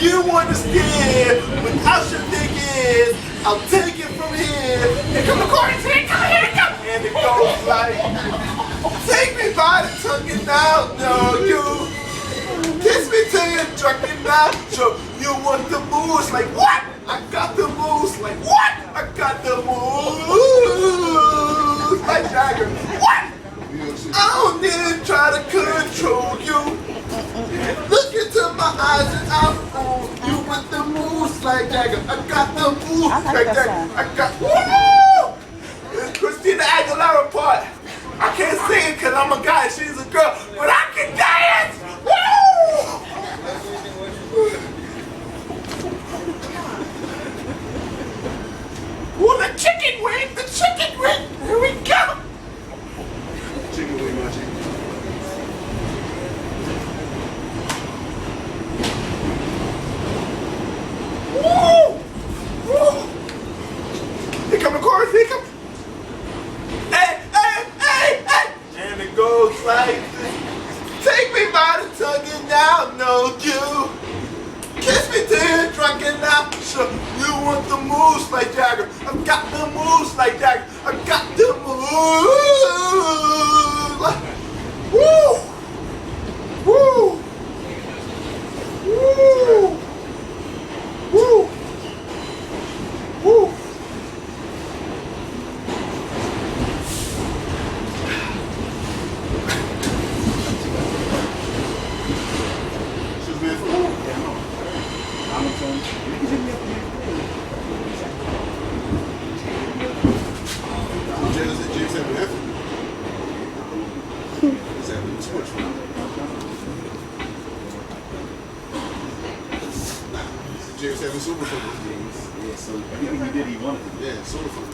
You understand? Without your dick is, I'll take it from here. Here come the chorus, here it come, here it come. And it goes like, take me by the tongue and now, no, you. Kiss me till you're drunk and out, Joe. You want the moves, like what? I got the moves, like what? I got the moves, like Jagger. What? I don't need to try to control you. Look into my eyes and I'm on you with the moves like Jagger. I got the moves like Jagger. I got woo! It's Christina Aguilera part. I can't sing it because I'm a guy, she's a girl, but I can dance! Woo! Ooh, the chicken wing! The chicken wing! Here we go! Chicken wing, my chicken. Woo! Woo! Here come the chorus, here come. Hey, hey, hey, hey! And it goes like this. Take me by the tongue and now know you. Kiss me till you're drunk and I'm sure you want the moves like Jagger. I've got the moves like Jagger. I've got the moves. Woo! Woo! Woo! Woo! Woo! James having super food. Yeah, so he did. He wanted to. Yeah, super food.